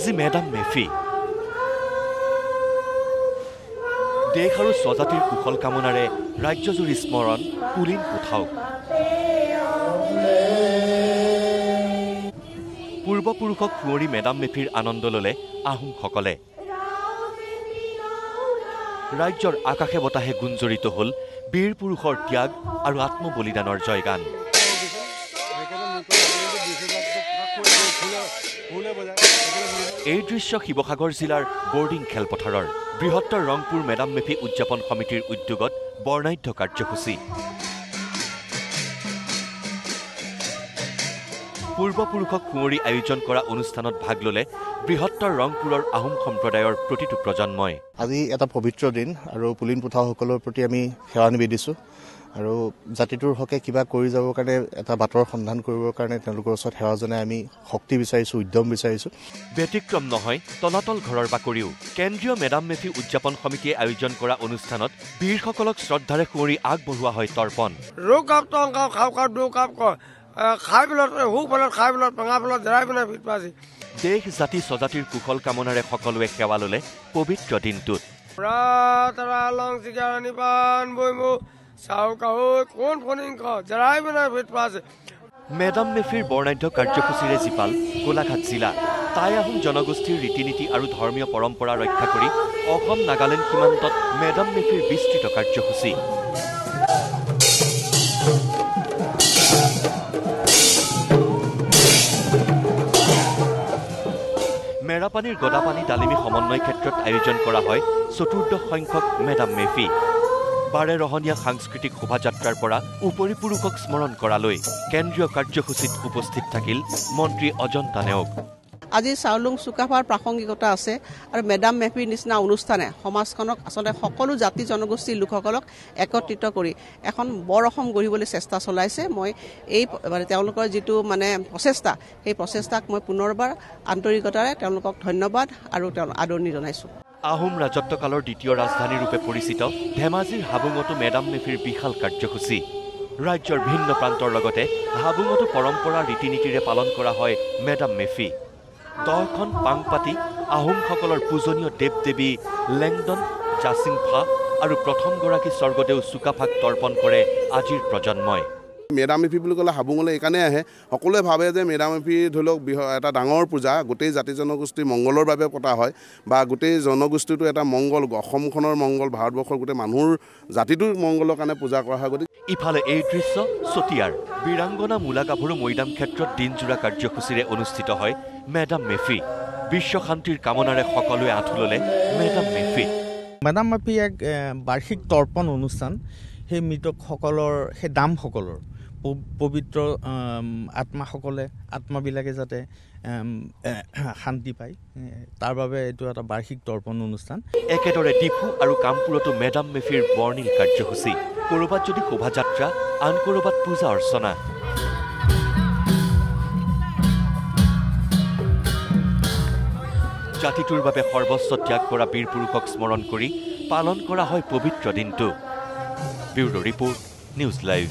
আজি মেডাম মেফি দেশ আৰু স্বজাতিৰ কুশল কামনাৰে ৰাজ্যজুৰি স্মৰণ পুলিন কোঠাওক পূৰ্বপুৰুষক সুঁৱৰি মেডাম মেফিৰ আনন্দ ললে আহোমসকলে ৰাজ্যৰ আকাশে বতাহে গুঞ্জৰিত হল বীৰ পুৰুষৰ ত্যাগ আৰু আত্মবলিদানৰ জয়গান এই দৃশ্য শিৱসাগৰ জিলাৰ বৰ্ডিং খেলপথাৰৰ বৃহত্তৰ ৰংপুৰ মেডাম মেফি উদযাপন সমিতিৰ উদ্যোগত বৰ্ণাঢ্য কাৰ্যসূচী পূৰ্বপুৰুষক সুঁৱৰি আয়োজন কৰা অনুষ্ঠানত ভাগ ললে বৃহত্তৰ ৰংপুৰৰ আহোম সম্প্ৰদায়ৰ প্ৰতিটো প্ৰজন্মই আজি এটা পবিত্ৰ দিন আৰু পুলিন পুঠাসকলৰ প্ৰতি আমি সেৱা নিবেদিছোঁ আৰু জাতিটোৰ হকে কিবা কৰি যাবৰ কাৰণে এটা বাটৰ সন্ধান কৰিবৰ কাৰণে তেওঁলোকৰ ওচৰত সেৱা জনাই আমি শক্তি বিচাৰিছোঁ উদ্যম বিচাৰিছোঁ ব্যতিক্ৰম নহয় তলাতল ঘৰৰ বাকৰিও কেন্দ্ৰীয় মেডাম মেফি উদযাপন সমিতিয়ে আয়োজন কৰা অনুষ্ঠানত বীৰসকলক শ্ৰদ্ধাৰে সুঁৱৰি আগবঢ়োৱা হয় তৰ্পণ দেশ জাতি স্বজাতিৰ কুশল কামনাৰে সকলোৱে সেৱা ললে পবিত্ৰ দিনটোত মেডাম মেফিৰ বৰ্ণাঢ্য কাৰ্যসূচীৰে জীপাল গোলাঘাট জিলা টাই আহোম জনগোষ্ঠীৰ ৰীতি নীতি আৰু ধৰ্মীয় পৰম্পৰা ৰক্ষা কৰি অসম নাগালেণ্ড সীমান্তত মেডাম মেফিৰ বিস্তৃত কাৰ্যসূচী মেৰাপানীৰ গদাপানী তালিমী সমন্বয় ক্ষেত্ৰত আয়োজন কৰা হয় চতুৰ্দশ সংখ্যক মেডাম মেফি বাৰে ৰহণীয়া সাংস্কৃতিক শোভাযাত্ৰাৰ পৰা উপৰিপুৰুষক স্মৰণ কৰালৈ কেন্দ্ৰীয় কাৰ্যসূচীত উপস্থিত থাকিল মন্ত্ৰী অজন্তা নেওগ আজি চাউলুং চুকাফাৰ প্ৰাসংগিকতা আছে আৰু মেডাম মেফিৰ নিচিনা অনুষ্ঠানে সমাজখনক আচলতে সকলো জাতি জনগোষ্ঠীৰ লোকসকলক একত্ৰিত কৰি এখন বৰ অসম গঢ়িবলৈ চেষ্টা চলাইছে মই এই তেওঁলোকৰ যিটো প্ৰচেষ্টা সেই প্ৰচেষ্টাক মই পুনৰবাৰ আন্তৰিকতাৰে তেওঁলোকক ধন্যবাদ আৰু আদৰণি জনাইছোঁ আহোম ৰাজত্বকালৰ দ্বিতীয় ৰাজধানী ৰূপে পৰিচিত ধেমাজিৰ হাবুঙতো মেডাম মেফিৰ বিশাল কাৰ্যসূচী ৰাজ্যৰ ভিন্ন প্ৰান্তৰ লগতে হাবুঙতো পৰম্পৰা ৰীতি নীতিৰে পালন কৰা হয় মেডাম মেফি 10খন পাং পাতি আহোমসকলৰ পূজনীয় দেৱ দেৱী লেংডন জাচিংফা আৰু প্ৰথমগৰাকী স্বৰ্গদেউ চুকাফাক তৰ্পণ কৰে আজিৰ প্ৰজন্মই মেডাম মেফি বুলি ক'লে হাবুঙলৈ এইকাৰণে আহে সকলোৱে ভাবে যে মেডাম মেফি ধৰি লওক এটা ডাঙৰ পূজা গোটেই জাতি জনগোষ্ঠীৰ মংগলৰ বাবে পতা হয় বা গোটেই জনগোষ্ঠীটো এটা মংগল অসমখনৰ মংগল ভাৰতবৰ্ষৰ গোটেই মানুহৰ জাতিটোৰ মংগলৰ কাৰণে পূজা কৰা হয় গতিকে ইফালে এই দৃশ্য চতিয়াৰ বীৰাংগনা মূলা গাভৰু মৈদাম ক্ষেত্ৰত দিনজোৰা কাৰ্যসূচীৰে অনুষ্ঠিত হয় মেডাম মেফি বিশ্ব শান্তিৰ কামনাৰে সকলোৱে আঁঠু ল'লে মেডাম মেফি মেডাম মেফি এক বাৰ্ষিক তৰ্পণ অনুষ্ঠান সেই মৃতকসকলৰ সেই দামসকলৰ পবিত্ৰ আত্মাসকলে আত্মাবিলাকে যাতে শান্তি পায় তাৰ বাবে এইটো এটা বাৰ্ষিক তৰ্পণ অনুষ্ঠান একেদৰে ডিফু আৰু কামপুৰতো মেডাম মেফিৰ বৰ্ণিল কাৰ্যসূচী ক'ৰবাত যদি শোভাযাত্ৰা আন ক'ৰবাত পূজা অৰ্চনা জাতিটোৰ বাবে সৰ্বস্ব ত্যাগ কৰা বীৰ পুৰুষক স্মৰণ কৰি পালন কৰা হয় পবিত্ৰ দিনটো ব্যুৰো ৰিপৰ্ট নিউজ লাইভ